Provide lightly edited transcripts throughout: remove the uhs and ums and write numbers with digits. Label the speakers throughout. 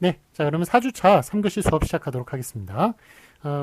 Speaker 1: 네, 자 그러면 4주차 3교시 수업 시작하도록 하겠습니다.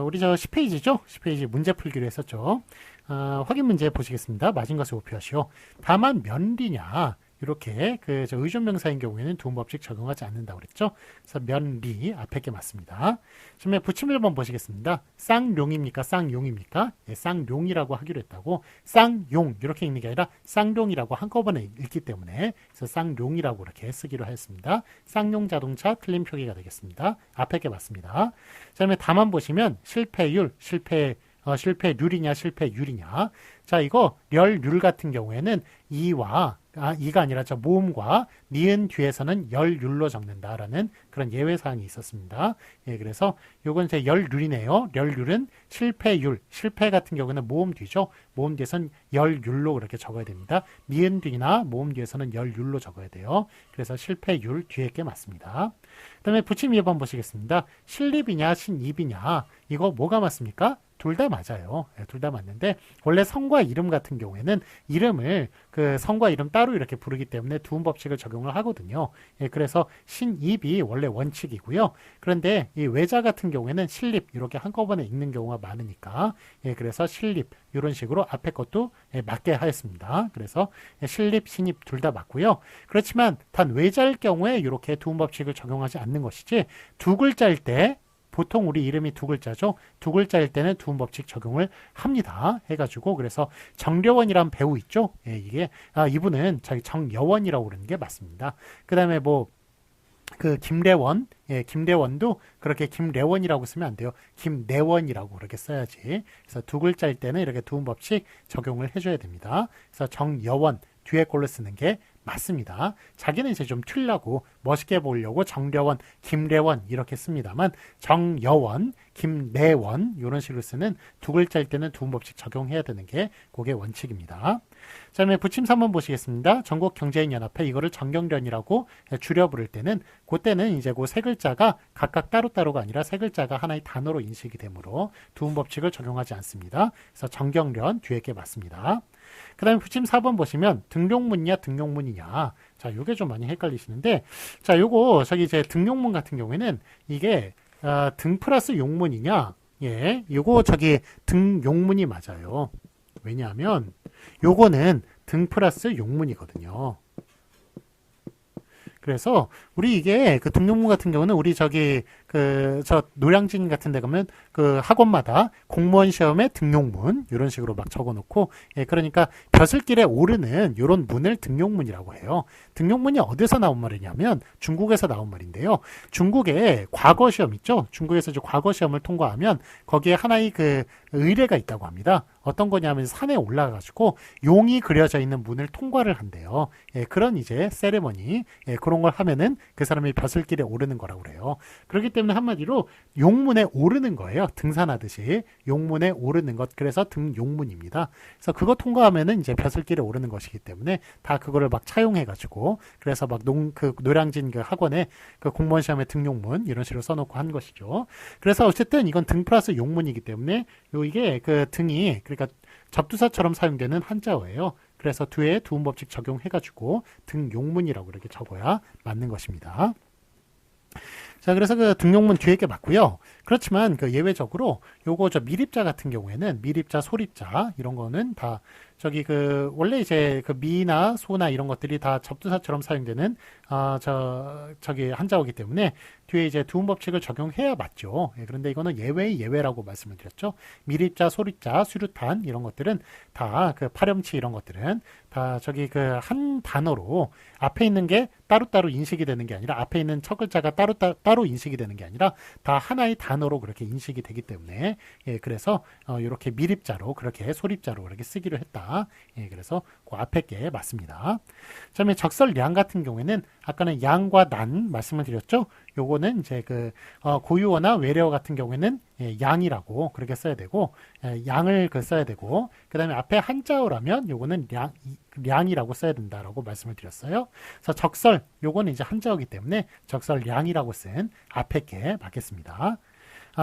Speaker 1: 우리 저 10페이지죠? 10페이지 문제 풀기로 했었죠. 확인 문제 보시겠습니다. 맞은 것을 오표하시오. 다만 면리냐 이렇게 저 의존명사인 경우에는 두음법칙 적용하지 않는다고 그랬죠. 그래서 면리 앞에 게 맞습니다. 그다음에 부침 1번 보시겠습니다. 쌍룡입니까? 쌍용입니까? 예, 쌍룡이라고 하기로 했다고. 쌍용 이렇게 읽는 게 아니라 쌍룡이라고 한꺼번에 읽기 때문에 그래서 쌍룡이라고 이렇게 쓰기로 했습니다. 쌍용 자동차 틀린 표기가 되겠습니다. 앞에 게 맞습니다. 그다음에 답안 보시면 실패율, 실패률이냐 실패율이냐. 자 이거 렬률 같은 경우에는 이가 아니라 저 모음과 니은 뒤에서는 열률로 적는다라는 그런 예외 사항이 있었습니다. 예, 그래서 요건 제 열률이네요. 렬률은 실패율, 실패 같은 경우는 모음 뒤죠. 모음 뒤에서는 열률로 그렇게 적어야 됩니다. 니은 뒤나 모음 뒤에서는 열률로 적어야 돼요. 그래서 실패율 뒤에 게 맞습니다. 그다음에 부침 2번 보시겠습니다. 신립이냐 신입이냐 이거 뭐가 맞습니까? 둘 다 맞아요. 네, 둘 다 맞는데 원래 성과 이름 같은 경우에는 이름을 그 성과 이름 따로 이렇게 부르기 때문에 두음 법칙을 적용을 하거든요. 예, 그래서 신입이 원래 원칙이고요. 그런데 이 외자 같은 경우에는 신립 이렇게 한꺼번에 읽는 경우가 많으니까 예, 그래서 신립 이런 식으로 앞에 것도 예, 맞게 하였습니다. 그래서 예, 신립, 신입 둘 다 맞고요. 그렇지만 단 외자일 경우에 이렇게 두음 법칙을 적용하지 않는 것이지 두 글자일 때 보통 우리 이름이 두 글자죠. 두 글자일 때는 두음 법칙 적용을 합니다. 해가지고 그래서 정려원이란 배우 있죠. 예, 이게 이분은 자기 정여원이라고 그러는 게 맞습니다. 그 다음에 뭐 그 김래원, 예, 김래원도 그렇게 김래원이라고 쓰면 안 돼요. 김래원이라고 그렇게 써야지. 그래서 두 글자일 때는 이렇게 두음 법칙 적용을 해줘야 됩니다. 그래서 정여원 뒤에 걸로 쓰는 게 맞습니다. 자기는 이제 좀 틀려고 멋있게 보려고 정려원, 김래원 이렇게 씁니다만 정여원, 김래원 이런 식으로 쓰는 두 글자일 때는 두음 법칙 적용해야 되는 게 그게 원칙입니다. 자, 다음에 부침 3번 보시겠습니다. 전국 경제인 연합회 이거를 정경련이라고 줄여 부를 때는 그때는 이제 그 세 글자가 각각 따로따로가 아니라 세 글자가 하나의 단어로 인식이 되므로 두음 법칙을 적용하지 않습니다. 그래서 정경련 뒤에 게 맞습니다. 그 다음에 부침 4번 보시면 등용문이냐 등용문이냐. 자, 요게 좀 많이 헷갈리시는데, 자, 요거 저기 이제 등용문 같은 경우에는 이게 등 플러스 용문이냐, 예, 요거 저기 등용문이 맞아요. 왜냐하면 요거는 등 플러스 용문이거든요. 그래서 우리 이게 그 등용문 같은 경우는 우리 저기 저 노량진 같은 데 가면 그 학원마다 공무원 시험에 등용문 이런 식으로 막 적어놓고 예, 그러니까 벼슬길에 오르는 이런 문을 등용문이라고 해요. 등용문이 어디서 나온 말이냐면 중국에서 나온 말인데요. 중국에 과거 시험 있죠. 중국에서 이제 과거 시험을 통과하면 거기에 하나의 그 의례가 있다고 합니다. 어떤 거냐면 산에 올라가가지고 용이 그려져 있는 문을 통과를 한대요. 예, 그런 이제 세레머니 예, 그런 걸 하면은 그 사람이 벼슬길에 오르는 거라고 그래요. 그렇기 때문에 한마디로 용문에 오르는 거예요. 등산하듯이 용문에 오르는 것. 그래서 등용문입니다. 그래서 그거 통과하면은 이제 벼슬길에 오르는 것이기 때문에 다 그거를 막 차용해가지고 그래서 막 노량진 그 학원에 그 공무원 시험에 등용문 이런 식으로 써놓고 한 것이죠. 그래서 어쨌든 이건 등 플러스 용문이기 때문에 이게 그 등이 그러니까 접두사처럼 사용되는 한자어예요. 그래서 뒤에 두음 법칙 적용해가지고 등용문이라고 이렇게 적어야 맞는 것입니다. 자, 그래서 그 등용문 뒤에 게 맞고요. 그렇지만 그 예외적으로 요거 저 미립자 같은 경우에는 미립자, 소립자 이런 거는 다 저기 그 원래 이제 그 미나 소나 이런 것들이 다 접두사처럼 사용되는 저기 한자어기 때문에 뒤에 이제 두음 법칙을 적용해야 맞죠. 예, 그런데 이거는 예외의 예외라고 말씀을 드렸죠. 미립자, 소립자, 수류탄 이런 것들은 다 그 파렴치 이런 것들은 다 저기 그 한 단어로 앞에 있는 게 따로따로 인식이 되는 게 아니라 앞에 있는 첫 글자가 따로 인식이 되는 게 아니라 다 하나의 단어로 그렇게 인식이 되기 때문에 예, 그래서 이렇게 미립자로 그렇게 소립자로 그렇게 쓰기로 했다. 예, 그래서 그 앞에 게 맞습니다. 그다음에 적설량 같은 경우에는 아까는 양과 난 말씀을 드렸죠. 요거는 이제 그 고유어나 외래어 같은 경우에는 예, 양이라고 그렇게 써야 되고 예, 양을 써야 되고 그다음에 앞에 한자어라면 요거는 량이라고 써야 된다라고 말씀을 드렸어요. 그래서 적설 요거는 이제 한자어기 때문에 적설량이라고 쓴 앞에 게 맞겠습니다.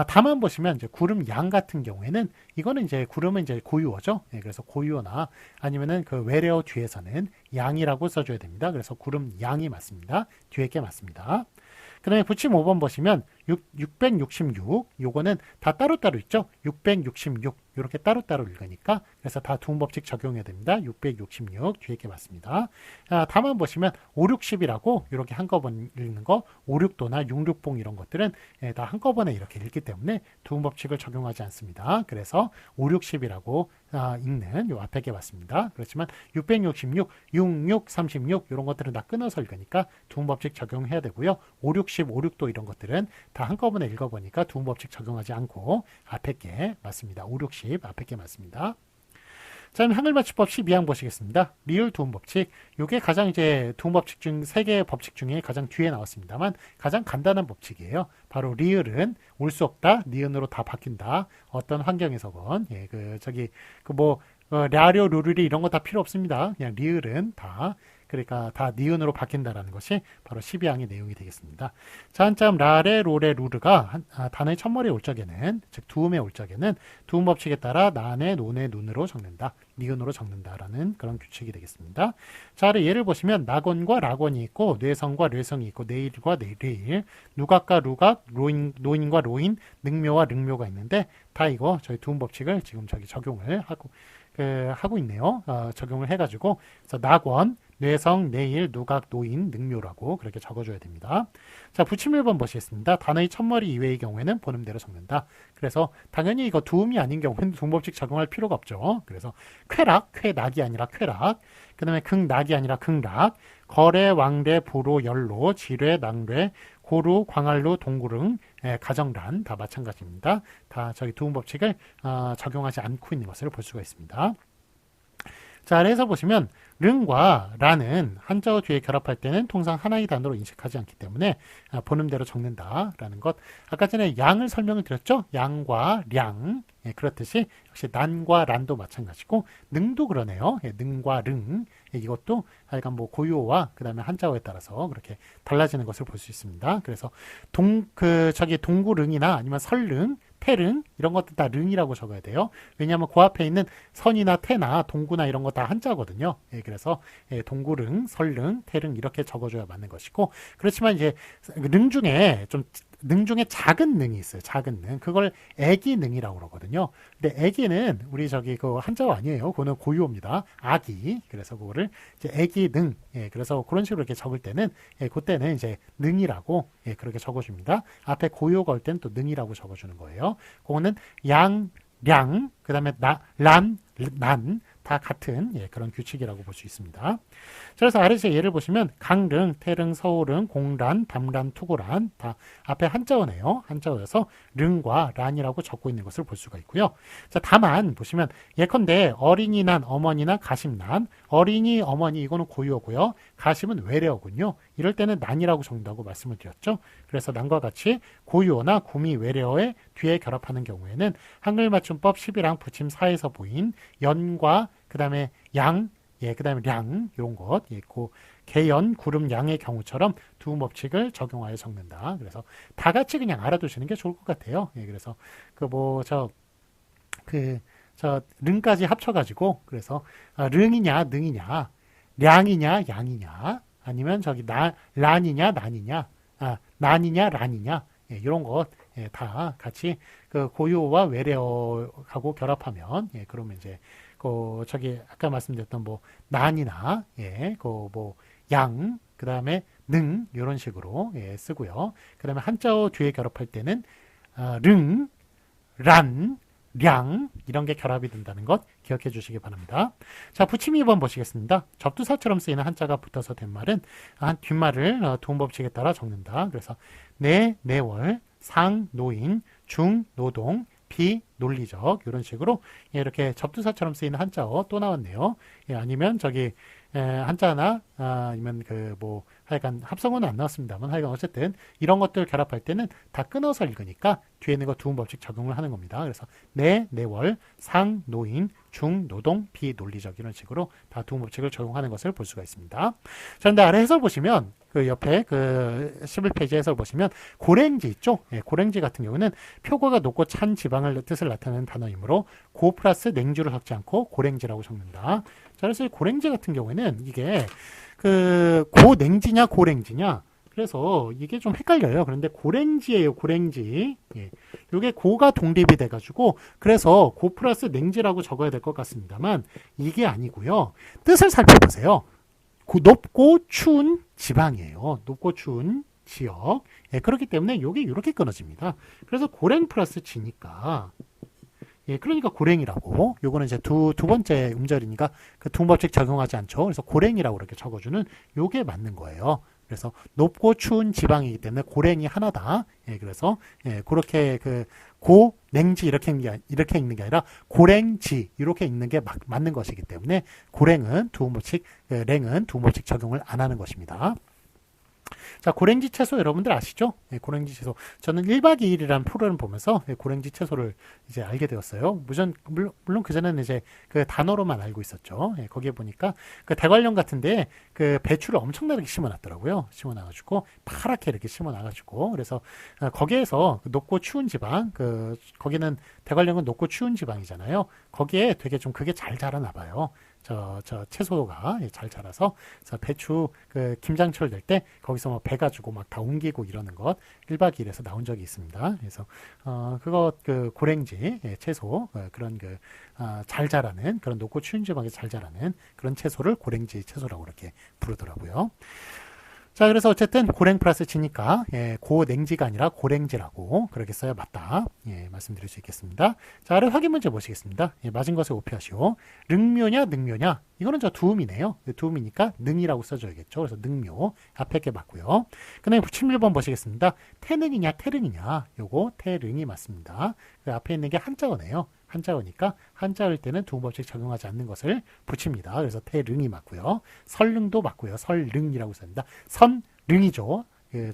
Speaker 1: 다만 보시면 이제 구름 양 같은 경우에는 이거는 이제 구름은 이제 고유어죠. 예, 그래서 고유어나 아니면은 그 외래어 뒤에서는 양이라고 써줘야 됩니다. 그래서 구름 양이 맞습니다. 뒤에 게 맞습니다. 그 다음에 붙임 5번 보시면 666 요거는 다 따로따로 있죠. 666 이렇게 따로따로 읽으니까 그래서 다 두음법칙 적용해야 됩니다. 666 뒤에 게 맞습니다. 다만 보시면 5, 60이라고 이렇게 한꺼번에 읽는 거 5, 6도나 6, 6봉 이런 것들은 다 한꺼번에 이렇게 읽기 때문에 두음법칙을 적용하지 않습니다. 그래서 5, 60이라고 읽는 요 앞에 게 맞습니다. 그렇지만 666, 66, 36 이런 것들은 다 끊어서 읽으니까 두음법칙 적용해야 되고요. 5, 60, 5, 6도 이런 것들은 다 한꺼번에 읽어보니까 두음법칙 적용하지 않고 앞에 게 맞습니다. 5, 60 앞에 게 맞습니다. 자, 그럼 한글맞춤법 12항 보시겠습니다. 리을 두음법칙. 요게 가장 이제 두음법칙 중 3개의 법칙 중에 가장 뒤에 나왔습니다만 가장 간단한 법칙이에요. 바로 리을은 올 수 없다. 니은으로 다 바뀐다. 어떤 환경에서건. 예, 랴료, 루르리 이런 거 다 필요 없습니다. 그냥 리을은 다. 그러니까 다 니은으로 바뀐다라는 것이 바로 12항의 내용이 되겠습니다. 자, 한참 라레, 로레, 루르가 단어의 첫머리에 올 적에는, 즉 두음의 올 적에는 두음 법칙에 따라 나네, 노네, 눈으로 적는다. 니은으로 적는다라는 그런 규칙이 되겠습니다. 자, 예를 보시면 낙원과 락원이 있고 뇌성과 뇌성이 있고 내일과 내일, 누각과 루각, 노인과 로인, 능묘와 릉묘가 있는데 다 이거 저희 두음 법칙을 지금 저기 적용을 하고 있네요. 적용을 해가지고 그래서 낙원, 뇌성, 내일, 누각, 노인, 능묘라고 그렇게 적어줘야 됩니다. 자, 붙임 1번 보시겠습니다. 단어의 첫머리 이외의 경우에는 본음대로 적는다. 그래서 당연히 이거 두음이 아닌 경우에는 두음법칙 적용할 필요가 없죠. 그래서 쾌락, 쾌낙이 아니라 쾌락, 그 다음에 극낙이 아니라 극락, 거래, 왕래, 부로, 연로, 지뢰, 낭래, 고루, 광활루, 동구릉, 가정란 다 마찬가지입니다. 다 저희 두음법칙을 적용하지 않고 있는 것을 볼 수가 있습니다. 자, 아래에서 보시면 릉과 라는 한자어 뒤에 결합할 때는 통상 하나의 단어로 인식하지 않기 때문에 본음대로 적는다라는 것. 아까 전에 양을 설명을 드렸죠. 양과 량. 예, 그렇듯이 역시 난과 란도 마찬가지고 능도 그러네요. 예, 능과 릉. 예, 이것도 하여간 고유어와 그 다음에 한자어에 따라서 그렇게 달라지는 것을 볼 수 있습니다. 그래서 동구릉이나 아니면 설릉, 태릉 이런 것들 다 릉이라고 적어야 돼요. 왜냐하면 그 앞에 있는 선이나 태나 동구나 이런 거 다 한자거든요. 예, 그래서 동구릉, 설릉, 태릉 이렇게 적어줘야 맞는 것이고 그렇지만 이제 릉 중에 작은 능이 있어요. 작은 능. 그걸 애기능이라고 그러거든요. 근데 애기는 우리 그 한자어 아니에요. 그거는 고유어입니다. 아기. 그래서 그거를 이제 애기능. 예, 그래서 그런 식으로 이렇게 적을 때는 그때는 이제 능이라고 그렇게 적어줍니다. 앞에 고유어가 올 때는 또 능이라고 적어주는 거예요. 그거는 양, 량, 그 다음에 란, 난 다 같은 그런 규칙이라고 볼 수 있습니다. 그래서 아래서 예를 보시면 강릉, 태릉, 서울릉, 공란, 담란, 투고란 다 앞에 한자어네요. 한자어여서 릉과 란이라고 적고 있는 것을 볼 수가 있고요. 자, 다만 보시면 예컨대 어린이난, 어머니나 가심난, 어린이, 어머니 이거는 고유어고요. 가심은 외래어군요. 이럴 때는 난이라고 적는다고 말씀을 드렸죠. 그래서 난과 같이 고유어나 구미 외래어의 뒤에 결합하는 경우에는 한글맞춤법 11항 붙임 4에서 보인 연과 그 다음에 양, 그 다음에 량 이런 것 있고 개연, 구름, 양의 경우처럼 두음법칙을 적용하여 적는다. 그래서 다 같이 그냥 알아두시는 게 좋을 것 같아요. 그래서 릉까지 합쳐가지고 그래서 릉이냐, 능이냐, 량이냐, 양이냐, 아니면 란이냐, 난이냐, 난이냐, 란이냐 이런 것 다 같이 그 고유어와 외래어하고 결합하면 그러면 이제 아까 말씀드렸던 난이나 양, 그 다음에 능 이런 식으로 쓰고요. 그 다음에 한자어 뒤에 결합할 때는 릉, 란, 량 이런 게 결합이 된다는 것 기억해 주시기 바랍니다. 자, 붙임 2번 보시겠습니다. 접두사처럼 쓰이는 한자가 붙어서 된 말은 뒷말을 두음법칙에 따라 적는다. 그래서 내월, 상, 노인, 중, 노동, 비, 논리적 이런 식으로 이렇게 접두사처럼 쓰이는 한자어 또 나왔네요. 아니면 한자나 아니면 하여간 합성어는 안 나왔습니다만 하여간 어쨌든 이런 것들 결합할 때는 다 끊어서 읽으니까 뒤에 있는 거 두음법칙 적용을 하는 겁니다. 그래서 내월, 상, 노인, 중, 노동, 비, 논리적 이런 식으로 다 두음법칙을 적용하는 것을 볼 수가 있습니다. 자, 근데 아래 해설 보시면 그 옆에 11페이지 해설 보시면 고랭지 있죠? 고랭지 같은 경우는 표고가 높고 찬 지방을 뜻을 나타내는 단어이므로 고 플러스 냉주를 적지 않고 고랭지라고 적는다. 자, 그래서 고랭지 같은 경우에는 이게 고냉지냐 고랭지냐 그래서 이게 좀 헷갈려요. 그런데 고랭지예요, 고랭지. 예. 요게 고가 독립이 돼가지고, 그래서 고 플러스 냉지라고 적어야 될 것 같습니다만, 이게 아니고요. 뜻을 살펴보세요. 높고 추운 지방이에요. 높고 추운 지역. 예, 그렇기 때문에 요게 이렇게 끊어집니다. 그래서 고랭 플러스 지니까, 예, 그러니까 고랭이라고. 요거는 이제 두 번째 음절이니까 그 두음법칙 적용하지 않죠. 그래서 고랭이라고 이렇게 적어주는 요게 맞는 거예요. 그래서 높고 추운 지방이기 때문에 고랭이 하나다. 예, 그래서 예, 그렇게 그 고냉지 이렇게 읽는 게 아니라 고랭지 이렇게 읽는 게 맞는 것이기 때문에 고랭은 두음법칙, 랭은 두음법칙 적용을 안 하는 것입니다. 자, 고랭지 채소 여러분들 아시죠? 예, 고랭지 채소. 저는 1박 2일이라는 프로그램을 보면서 예, 고랭지 채소를 이제 알게 되었어요. 물론 그전에는 이제 그 단어로만 알고 있었죠. 예, 거기에 보니까 그 대관령 같은데 그 배추를 엄청나게 심어놨더라고요. 심어놔가지고 파랗게 이렇게 심어놔가지고 그래서 거기에서 높고 추운 지방, 거기는 대관령은 높고 추운 지방이잖아요. 거기에 되게 좀 그게 잘 자라나 봐요. 저 채소가 잘 자라서 배추 그 김장철 될 때 거기서 뭐 배 가지고 막 다 옮기고 이러는 것 1박 2일에서 나온 적이 있습니다. 그래서 그거 그 고랭지 채소 그런 잘 자라는 그런 높고 추운 지방에 잘 자라는 그런 채소를 고랭지 채소라고 이렇게 부르더라고요. 자, 그래서 어쨌든 고랭 플러스 지니까 예, 고냉지가 아니라 고랭지라고 그렇게 써야 맞다. 예, 말씀드릴 수 있겠습니다. 자, 아래 확인 문제 보시겠습니다. 예, 맞은 것에 오피하시오. 릉묘냐 능묘냐? 이거는 저 두음이네요. 두음이니까 능이라고 써줘야겠죠. 그래서 능묘 앞에 게 맞고요. 그 다음에 71번 보시겠습니다. 태능이냐 태릉이냐? 요거 태릉이 맞습니다. 그 앞에 있는 게 한자어네요. 한자어니까 한자어일 때는 두음법칙 적용하지 않는 것을 붙입니다. 그래서 태릉이 맞고요. 설릉도 맞고요. 설릉이라고 씁니다. 선릉이죠.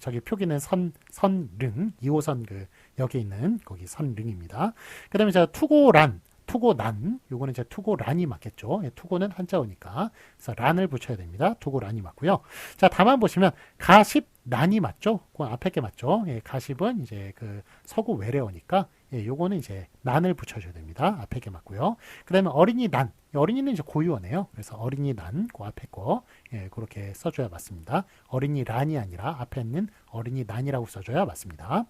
Speaker 1: 저기 표기는 선릉 2호선 여기에 있는 거기 선릉입니다. 그 다음에 자 투고란 투고난 요거는 이제 투고란이 맞겠죠. 예, 투고는 한자어니까 그래서 란을 붙여야 됩니다. 투고란이 맞고요. 자, 다만 보시면 가십난이 맞죠? 그 앞에 게 맞죠? 예, 가십은 이제 그 서구 외래어니까 예, 요거는 이제 난을 붙여줘야 됩니다. 앞에 게 맞고요. 그 다음에 어린이 난 어린이는 이제 고유어네요. 그래서 어린이 난 그 앞에 거 예, 그렇게 써줘야 맞습니다. 어린이 란이 아니라 앞에 있는 어린이 난이라고 써줘야 맞습니다.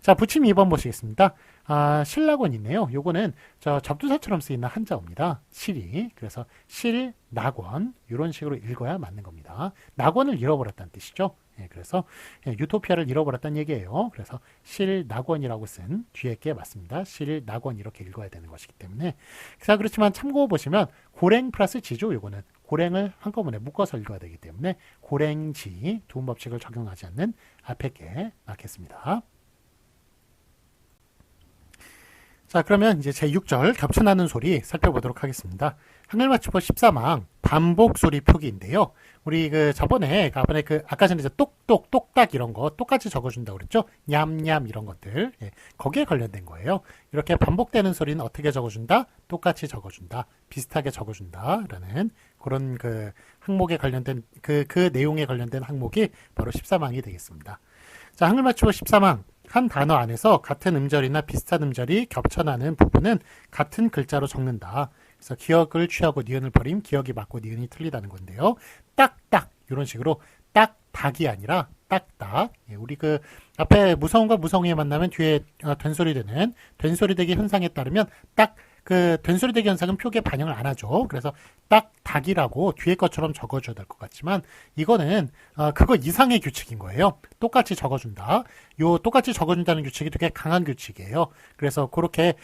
Speaker 1: 자, 부침 2번 보시겠습니다. 신락원 있네요. 요거는 저 접두사처럼 쓰이는 한자어입니다. 실이. 그래서 실, 낙원 이런 식으로 읽어야 맞는 겁니다. 낙원을 잃어버렸다는 뜻이죠. 예, 그래서 유토피아를 잃어버렸다는 얘기예요. 그래서 실, 낙원이라고 쓴 뒤에 게 맞습니다. 실, 낙원 이렇게 읽어야 되는 것이기 때문에. 자, 그렇지만 참고 보시면 고랭 플러스 지죠. 요거는 고랭을 한꺼번에 묶어서 읽어야 되기 때문에 고랭지 두음법칙을 적용하지 않는 앞에 게 맞겠습니다. 자, 그러면 이제 제6절 겹쳐나는 소리 살펴보도록 하겠습니다. 한글맞춤법 14망 반복 소리 표기인데요. 우리 저번에 아까 전에 이제 똑똑 똑딱 이런 거 똑같이 적어준다고 그랬죠. 냠냠 이런 것들 거기에 관련된 거예요. 이렇게 반복되는 소리는 어떻게 적어준다? 똑같이 적어준다. 비슷하게 적어준다라는 그런 항목에 관련된 그 내용에 관련된 항목이 바로 14망이 되겠습니다. 자, 한글맞춤법 14망 한 단어 안에서 같은 음절이나 비슷한 음절이 겹쳐나는 부분은 같은 글자로 적는다. 그래서 기억을 취하고 니은을 버림, 기억이 맞고 니은이 틀리다는 건데요. 딱딱 이런 식으로 딱닭이 아니라 딱딱. 예, 우리 앞에 무성과 무성이 만나면 뒤에 된소리 되는 된소리 되기 현상에 따르면 딱 된소리 되기 현상은 표기에 반영을 안 하죠. 그래서 딱 닭이라고 뒤에 것처럼 적어줘야 될 것 같지만 이거는 그거 이상의 규칙인 거예요. 똑같이 적어준다. 요 똑같이 적어준다는 규칙이 되게 강한 규칙이에요. 그래서 그렇게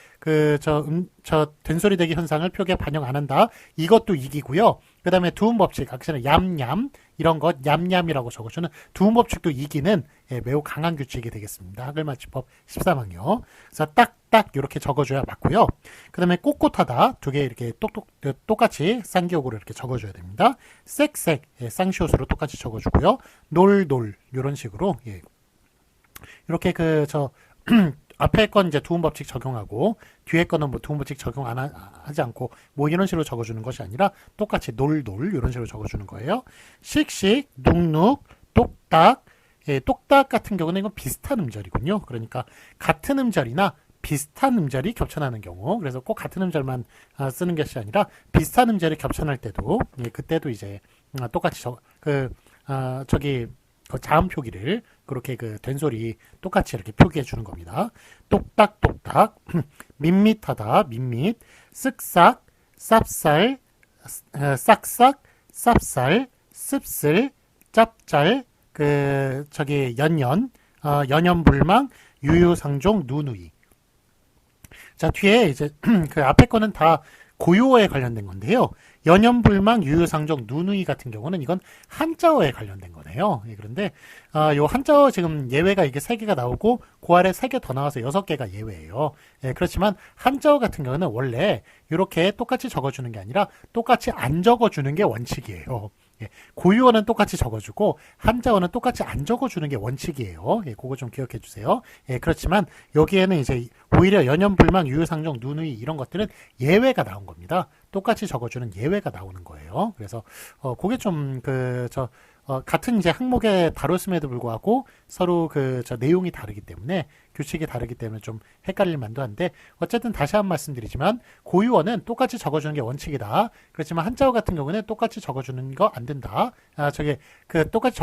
Speaker 1: 저 된소리 되기 현상을 표기에 반영 안 한다. 이것도 이기고요. 그 다음에 두음법칙, 아까 전에 얌얌 이런 것 얌얌이라고 적어주는 두음법칙도 이기는 매우 강한 규칙이 되겠습니다. 한글맞춤법 14망이요. 그래서 딱딱 이렇게 적어줘야 맞고요. 그 다음에 꼿꼿하다 두 개 이렇게 똑같이 쌍기역으로 이렇게 적어줘야 됩니다. 쌕쌕 쌍시옷으로 똑같이 적어주고요. 놀놀 이런 식으로 이렇게 앞에 건 이제 두음법칙 적용하고 뒤에 거는 뭐 두음법칙 적용 하지 않고 뭐 이런 식으로 적어주는 것이 아니라 똑같이 놀놀 이런 식으로 적어주는 거예요. 씩씩, 눅눅, 똑딱. 똑딱 같은 경우는 이건 비슷한 음절이군요. 그러니까 같은 음절이나 비슷한 음절이 겹쳐나는 경우, 그래서 꼭 같은 음절만 쓰는 것이 아니라 비슷한 음절이 겹쳐날 때도 그때도 이제 똑같이 그 자음 표기를 그렇게 그 된소리 똑같이 이렇게 표기해 주는 겁니다. 똑딱똑딱, 밋밋하다, 밋밋, 쓱싹, 쌉쌀, 싹싹, 쌉쌀, 씁쓸, 짭짤, 연연, 연연불망, 유유상종, 누누이. 자, 뒤에 이제 그 앞에 거는 다 고유어에 관련된 건데요. 연연불망, 유유상종, 누누이 같은 경우는 이건 한자어에 관련된 거네요. 예, 그런데 요 한자어 지금 예외가 이게 3개가 나오고 그 아래 3개 더 나와서 6개가 예외예요. 예, 그렇지만 한자어 같은 경우는 원래 이렇게 똑같이 적어주는 게 아니라 똑같이 안 적어주는 게 원칙이에요. 예, 고유어는 똑같이 적어주고 한자어는 똑같이 안 적어주는 게 원칙이에요. 예, 그거 좀 기억해 주세요. 예, 그렇지만 여기에는 이제 오히려 연연불망, 유유상종, 누누이 이런 것들은 예외가 나온 겁니다. 똑같이 적어주는 예외가 나오는 거예요. 그래서 그게 좀 같은 이제 항목에 다뤘음에도 불구하고 서로 내용이 다르기 때문에 규칙이 다르기 때문에 좀 헷갈릴 만도 한데 어쨌든 다시 한 번 말씀드리지만 고유어는 똑같이 적어주는 게 원칙이다. 그렇지만 한자어 같은 경우는 똑같이 적어주는 거 안 된다. 똑같이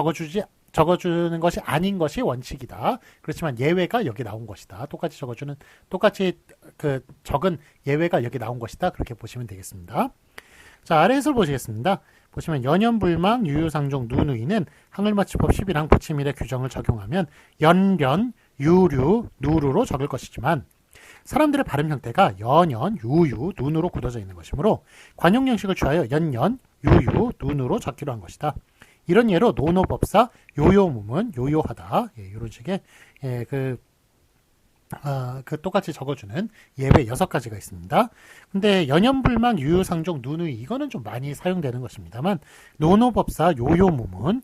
Speaker 1: 적어주는 것이 아닌 것이 원칙이다. 그렇지만 예외가 여기 나온 것이다. 똑같이 적은 예외가 여기 나온 것이다. 그렇게 보시면 되겠습니다. 자, 아래에서 보시겠습니다. 보시면 연연불망, 유유상종, 누누이는 항을맞춤법 11항 부치밀의 규정을 적용하면 연련, 유류, 누루로 적을 것이지만 사람들의 발음 형태가 연연, 유유, 눈으로 굳어져 있는 것이므로 관용 형식을 취하여 연연, 유유, 눈으로 적기로 한 것이다. 이런 예로 노노법사, 요요무문, 요요하다 이런 식의 똑같이 적어주는 예외 6가지가 있습니다. 근데 연연불망, 유유상종, 누누이 이거는 좀 많이 사용되는 것입니다만 노노법사, 요요무문,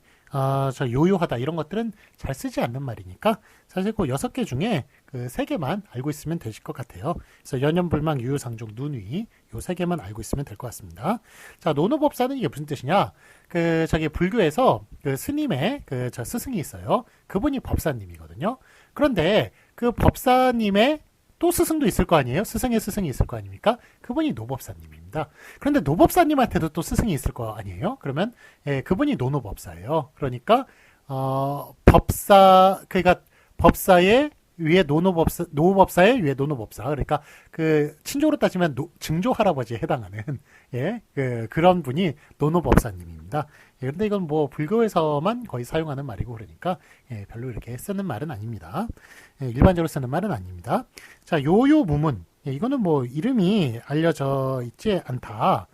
Speaker 1: 요요하다 이런 것들은 잘 쓰지 않는 말이니까 사실 그 6개 중에 3개만 알고 있으면 되실 것 같아요. 그래서 연연불망, 유유상종, 누누이 요 3개만 알고 있으면 될 것 같습니다. 자, 노노법사는 이게 무슨 뜻이냐? 불교에서 스님의 스승이 있어요. 그분이 법사님이거든요. 그런데 그 법사님의 또 스승도 있을 거 아니에요? 스승의 스승이 있을 거 아닙니까? 그분이 노법사님입니다. 그런데 노법사님한테도 또 스승이 있을 거 아니에요? 그러면 그분이 노노법사예요. 그러니까 법사의 위에 노법사의 위에 노노법사. 그러니까 친족으로 따지면 증조 할아버지에 해당하는 그런 분이 노노법사님입니다. 그런데 이건 뭐 불교에서만 거의 사용하는 말이고 그러니까 별로 이렇게 쓰는 말은 아닙니다. 일반적으로 쓰는 말은 아닙니다. 자, 요요무문. 이거는 뭐 이름이 알려져 있지 않다.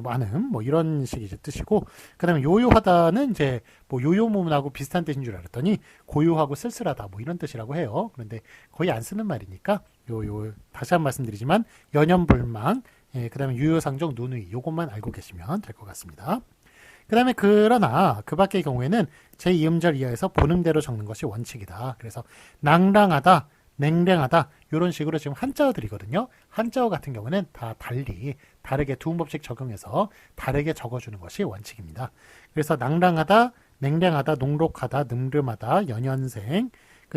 Speaker 1: 많음 뭐 이런 식의 이제 뜻이고 그다음에 요요하다는 이제 뭐 요요무문하고 비슷한 뜻인 줄 알았더니 고요하고 쓸쓸하다 뭐 이런 뜻이라고 해요. 그런데 거의 안 쓰는 말이니까 다시 한 번 말씀드리지만 연연불망 그다음에 유유상종, 누누이 요것만 알고 계시면 될 것 같습니다. 그다음에 그러나 그 밖의 경우에는 제2음절 이하에서 본음대로 적는 것이 원칙이다. 그래서 낭랑하다, 냉랭하다 이런 식으로 지금 한자어들이거든요. 한자어 같은 경우는 다 다르게 두음법칙 적용해서 다르게 적어주는 것이 원칙입니다. 그래서 낭랑하다, 냉랭하다, 농록하다, 늠름하다, 연연생.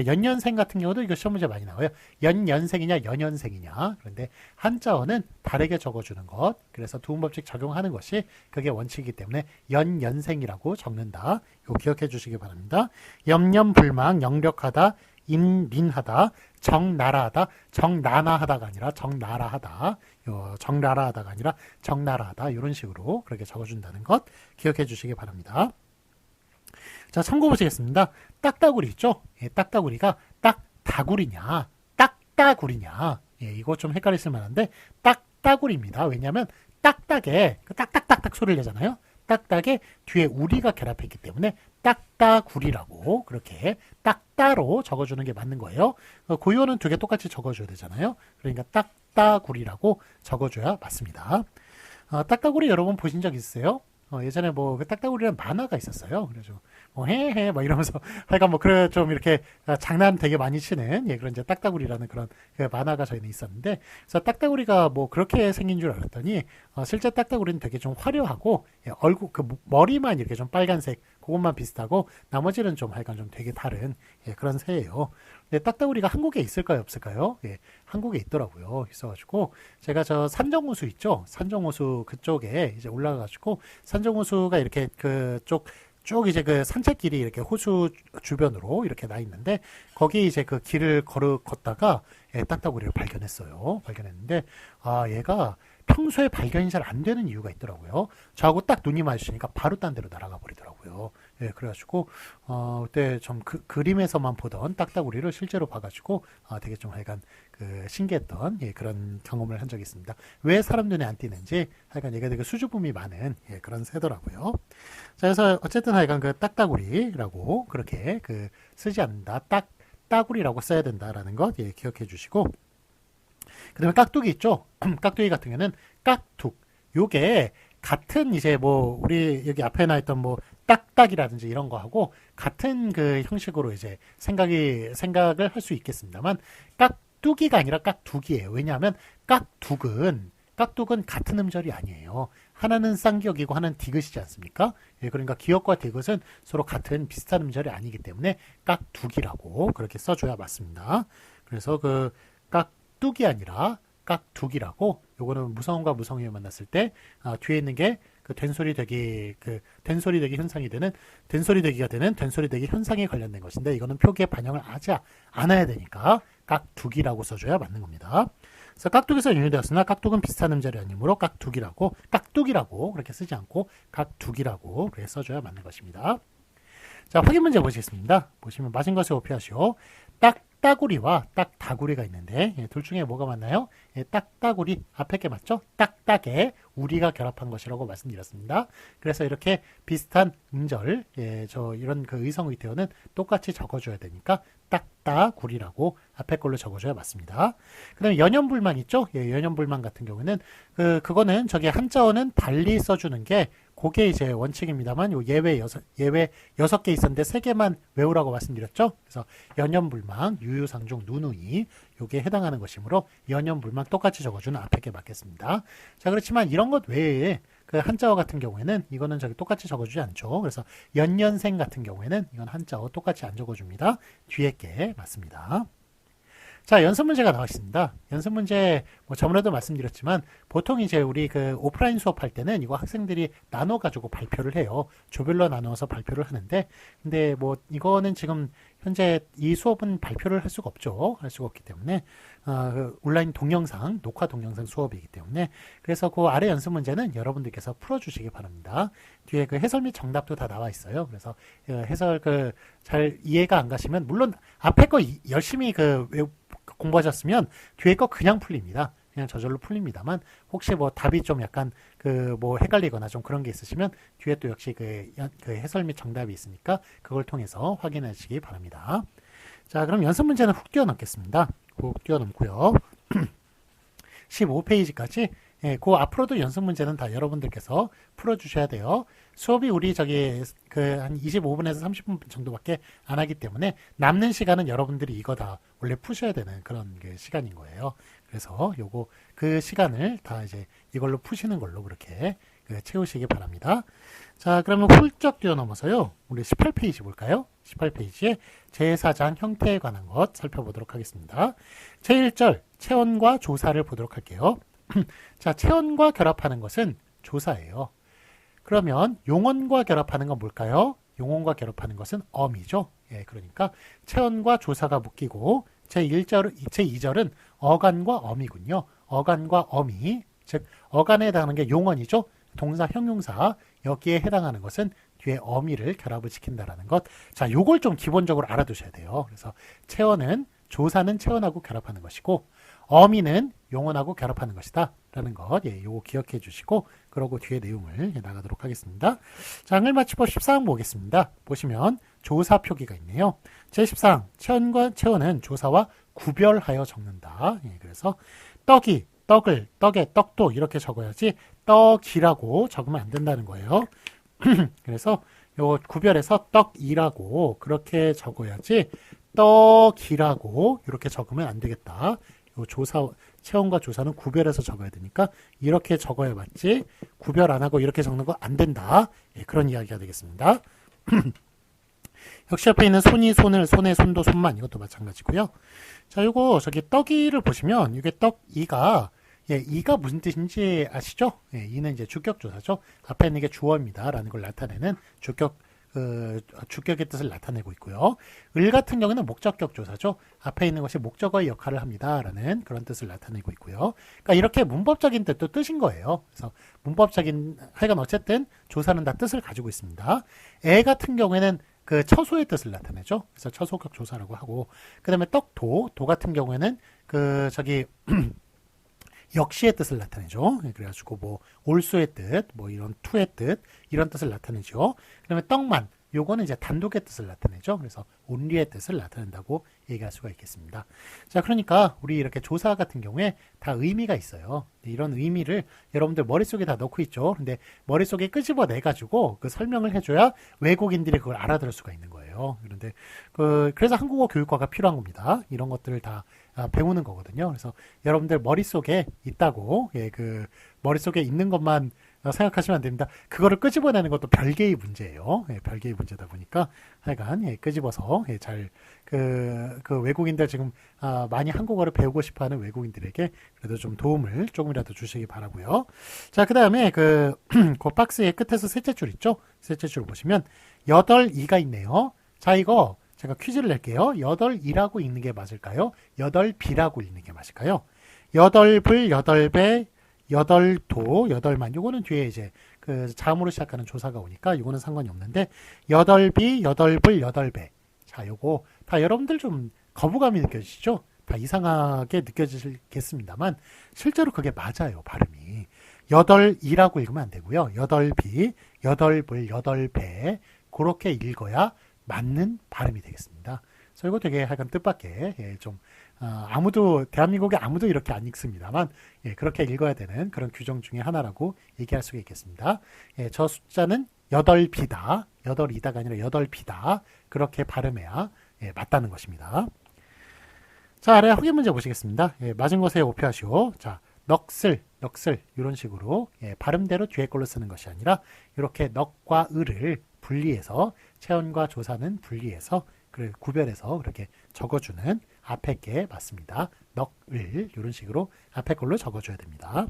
Speaker 1: 연연생 같은 경우도 이거 시험 문제 많이 나와요. 연연생이냐 연연생이냐. 그런데 한자어는 다르게 적어주는 것. 그래서 두음법칙 적용하는 것이 그게 원칙이기 때문에 연연생이라고 적는다. 이거 기억해 주시기 바랍니다. 염염불망, 영력하다, 인민하다, 정나라하다, 정나나하다가 아니라 정나라하다, 정나라하다가 아니라 정나라하다 이런 식으로 그렇게 적어준다는 것 기억해 주시기 바랍니다. 자, 참고 보시겠습니다. 딱따구리 있죠? 딱따구리가 딱다구리냐, 딱따구리냐. 이거 좀 헷갈리실 만한데 딱따구리입니다. 왜냐하면 딱딱에 딱딱딱딱 소리를 내잖아요. 딱딱에 뒤에 우리가 결합했기 때문에 딱따구리라고 그렇게 딱따로 적어주는 게 맞는 거예요. 고유어는 2개 똑같이 적어줘야 되잖아요. 그러니까 딱따구리라고 적어줘야 맞습니다. 딱따구리 여러분 보신 적 있으세요? 예전에 그 딱따구리라는 만화가 있었어요. 그래서 헤헤 이러면서 하여간 좀 이렇게 장난 되게 많이 치는 그런 이제 딱따구리라는 그런 만화가 저희는 있었는데 그래서 딱따구리가 그렇게 생긴 줄 알았더니 실제 딱따구리는 되게 좀 화려하고 얼굴 머리만 이렇게 좀 빨간색 그것만 비슷하고 나머지는 좀 하여간 좀 되게 다른 그런 새예요. 근데 딱따구리가 한국에 있을까요, 없을까요? 한국에 있더라고요. 있어가지고 제가 저 산정호수 있죠? 산정호수 그쪽에 이제 올라가가지고 산정호수가 이렇게 그쪽 쭉 이제 그 산책길이 이렇게 호수 주변으로 이렇게 나 있는데 거기 이제 그 길을 걷다가 딱따구리를 발견했어요. 발견했는데 아 얘가 평소에 발견이 잘 안 되는 이유가 있더라고요. 저하고 딱 눈이 마주치니까 바로 딴 데로 날아가 버리더라고요. 예, 그래가지고 그때 좀 그림에서만 보던 딱따구리를 실제로 봐가지고 되게 좀 하여간 그 신기했던 그런 경험을 한 적이 있습니다. 왜 사람 눈에 안 띄는지 하여간 얘가 되게 수줍음이 많은 그런 새더라고요. 자, 그래서 어쨌든 하여간 그 딱따구리라고 그렇게 그 쓰지 않는다. 따구리라고 써야 된다라는 것 기억해 주시고 그 다음에 깍두기 있죠? 깍두기 같은 경우는 깍둑. 요게 같은 이제 뭐 우리 여기 앞에 나 있던 뭐 딱딱이라든지 이런 거하고 같은 그 형식으로 이제 생각을 할 수 있겠습니다만 깍두기가 아니라 깍두기예요. 왜냐하면 깍둑은 같은 음절이 아니에요. 하나는 쌍기역이고 하나는 디귿이지 않습니까? 그러니까 기역과 디귿은 서로 같은 비슷한 음절이 아니기 때문에 깍두기라고 그렇게 써줘야 맞습니다. 그래서 그 깍둑이 아니라 깍둑이라고 요거는 무성음과 무성음이 만났을 때 뒤에 있는 게 그 된소리 되기 현상이 되는 된소리 되기가 되는 된소리 되기 현상에 관련된 것인데 이거는 표기에 반영을 하지 않아야 되니까 깍둑이라고 써줘야 맞는 겁니다. 그래서 깍둑에서 유래되었으나 깍둑은 비슷한 음절이 아니므로 깍둑이라고 그렇게 쓰지 않고 깍둑이라고 그렇게 써줘야 맞는 것입니다. 자, 확인 문제 보시겠습니다. 보시면 맞은 것을 오피하시오. 딱따구리와 딱다구리가 있는데 둘 중에 뭐가 맞나요? 딱따구리 앞에 게 맞죠? 딱딱에 우리가 결합한 것이라고 말씀드렸습니다. 그래서 이렇게 비슷한 음절 저 이런 그 의성 의태어는 똑같이 적어줘야 되니까 딱따구리라고 앞에 걸로 적어줘야 맞습니다. 그 다음에 연연불만 있죠? 연연불만 같은 경우는 그거는 저기 한자어는 달리 써주는 게 그게 이제 원칙입니다만 요 예외 6개 있었는데 3개만 외우라고 말씀드렸죠. 그래서 연연불망, 유유상종, 누누이 요게 해당하는 것이므로 연연불망 똑같이 적어주는 앞에 게 맞겠습니다. 자, 그렇지만 이런 것 외에 그 한자어 같은 경우에는 이거는 저기 똑같이 적어주지 않죠. 그래서 연년생 같은 경우에는 이건 한자어 똑같이 안 적어줍니다. 뒤에 게 맞습니다. 자, 연습 문제가 나와 있습니다. 연습 문제, 뭐 저번에도 말씀드렸지만, 보통 이제 우리 그 오프라인 수업할 때는 이거 학생들이 나눠가지고 발표를 해요. 조별로 나누어서 발표를 하는데, 근데 뭐 이거는 지금 현재 이 수업은 발표를 할 수가 없죠. 할 수가 없기 때문에, 그 온라인 동영상, 녹화 동영상 수업이기 때문에, 그래서 그 아래 연습 문제는 여러분들께서 풀어주시기 바랍니다. 뒤에 그 해설 및 정답도 다 나와 있어요. 그래서 해설 잘 이해가 안 가시면, 물론 앞에 거 열심히 공부하셨으면 뒤에 거 그냥 풀립니다. 그냥 저절로 풀립니다만 혹시 뭐 답이 좀 약간 뭐 헷갈리거나 좀 그런 게 있으시면 뒤에 또 역시 그 해설 및 정답이 있으니까 그걸 통해서 확인하시기 바랍니다. 자, 그럼 연습 문제는 훅 뛰어넘겠습니다. 훅 뛰어넘고요. 15페이지까지 그 앞으로도 연습 문제는 다 여러분들께서 풀어주셔야 돼요. 수업이 우리 한 25분에서 30분 정도밖에 안 하기 때문에 남는 시간은 여러분들이 이거 다 원래 푸셔야 되는 그런 시간인 거예요. 그래서 그 시간을 다 이제 이걸로 푸시는 걸로 그렇게 채우시기 바랍니다. 자, 그러면 훌쩍 뛰어넘어서요. 우리 18페이지 볼까요? 18페이지에 제4장 형태에 관한 것 살펴보도록 하겠습니다. 제1절 체언과 조사를 보도록 할게요. 자, 체언과 결합하는 것은 조사예요. 그러면 용언과 결합하는 건 뭘까요? 용언과 결합하는 것은 어미죠. 그러니까 체언과 조사가 묶이고 제2절은 어간과 어미군요. 어간과 어미, 즉 어간에 해당하는 게 용언이죠. 동사, 형용사 여기에 해당하는 것은 뒤에 어미를 결합을 시킨다라는 것. 자, 요걸 좀 기본적으로 알아두셔야 돼요. 그래서 조사는 체언하고 결합하는 것이고 어미는 용언하고 결합하는 것이다 라는 것, 요거 기억해 주시고 그러고 뒤에 내용을 나가도록 하겠습니다. 자, 한글 맞춤법 14항 보겠습니다. 보시면 조사 표기가 있네요. 제14항 체언과 체언은 조사와 구별하여 적는다. 그래서 떡에 떡도 이렇게 적어야지 떡이라고 적으면 안 된다는 거예요. 그래서 요 구별해서 떡이라고 그렇게 적어야지 떡이라고 이렇게 적으면 안 되겠다. 요 체언과 조사는 구별해서 적어야 되니까 이렇게 적어야 맞지 구별 안 하고 이렇게 적는 거 안 된다. 그런 이야기가 되겠습니다. 역시 옆에 있는 손이 손을, 손에 손도 손만 이것도 마찬가지고요. 자, 요거 떡이를 보시면 이게 떡이가 이가 무슨 뜻인지 아시죠? 이는 이제 주격조사죠. 앞에 있는 게 주어입니다. 라는 걸 나타내는 주격 주격의 뜻을 나타내고 있고요. 을 같은 경우는 목적격 조사죠. 앞에 있는 것이 목적어의 역할을 합니다라는 그런 뜻을 나타내고 있고요. 그러니까 이렇게 문법적인 뜻도 뜻인 거예요. 그래서 문법적인 하여간 어쨌든 조사는 다 뜻을 가지고 있습니다. 애 같은 경우에는 그 처소의 뜻을 나타내죠. 그래서 처소격 조사라고 하고, 그 다음에 떡도, 도 같은 경우에는 그 저기 역시의 뜻을 나타내죠. 그래가지고 뭐 올소의 뜻, 뭐 이런 투의 뜻, 이런 뜻을 나타내죠. 그다음에 떡만, 요거는 이제 단독의 뜻을 나타내죠. 그래서 only의 뜻을 나타낸다고 얘기할 수가 있겠습니다. 자, 그러니까 우리 이렇게 조사 같은 경우에 다 의미가 있어요. 이런 의미를 여러분들 머릿속에 다 넣고 있죠. 근데 머릿속에 끄집어내 가지고 그 설명을 해줘야 외국인들이 그걸 알아들을 수가 있는 거예요. 그런데 그래서 한국어 교육과가 필요한 겁니다. 이런 것들을 다 배우는 거거든요. 그래서 여러분들 머릿속에 있다고, 그 머릿속에 있는 것만 생각하시면 안 됩니다. 그거를 끄집어내는 것도 별개의 문제예요. 별개의 문제다 보니까 하여간 끄집어서 잘 그 외국인들 지금 많이 한국어를 배우고 싶어하는 외국인들에게 그래도 좀 도움을 조금이라도 주시기 바라고요. 자, 그 다음에 그 박스의 끝에서 셋째 줄 있죠? 셋째 줄 보시면 8이가 있네요. 자, 이거 제가 퀴즈를 낼게요. 8이라고 읽는 게 맞을까요? 8비라고 읽는 게 맞을까요? 8불, 8배, 8도, 8만. 요거는 뒤에 이제 그 자음으로 시작하는 조사가 오니까 요거는 상관이 없는데 8비, 8불, 8배. 자, 요거 다 여러분들 좀 거부감이 느껴지시죠? 다 이상하게 느껴지겠습니다만 실제로 그게 맞아요. 발음이. 8이라고 읽으면 안 되고요. 8비, 8불, 8배 그렇게 읽어야 맞는 발음이 되겠습니다. 그래서 이거 되게 하여간 뜻밖의 좀 아무도 대한민국에 아무도 이렇게 안 읽습니다만 그렇게 읽어야 되는 그런 규정 중에 하나라고 얘기할 수가 있겠습니다. 저 숫자는 8비다. 8이다가 아니라 8비다. 그렇게 발음해야 맞다는 것입니다. 자, 아래 확인 문제 보시겠습니다. 맞은 것에 오표하시오. 자, 넋을 이런 식으로 발음대로 뒤에 걸로 쓰는 것이 아니라 이렇게 넋과 을을 분리해서 체언과 조사는 분리해서 구별해서 그렇게 적어주는 앞에 게 맞습니다. 넋을 이런 식으로 앞에 걸로 적어줘야 됩니다.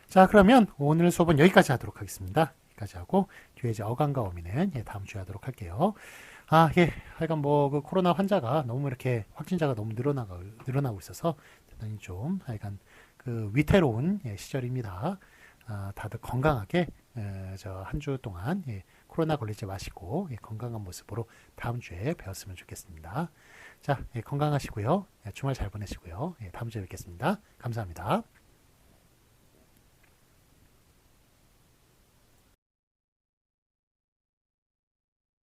Speaker 1: 자, 그러면 오늘 수업은 여기까지 하도록 하겠습니다. 여기까지 하고 뒤에 이제 어감과 어미는 다음 주에 하도록 할게요. 하여간 뭐 그 코로나 환자가 너무 이렇게 확진자가 너무 늘어나고 있어서 대단히 좀 하여간 그 위태로운 시절입니다. 다들 건강하게 저 한 주 동안 코로나 걸리지 마시고 건강한 모습으로 다음 주에 배웠으면 좋겠습니다. 자, 건강하시고요. 주말 잘 보내시고요. 다음 주에 뵙겠습니다. 감사합니다.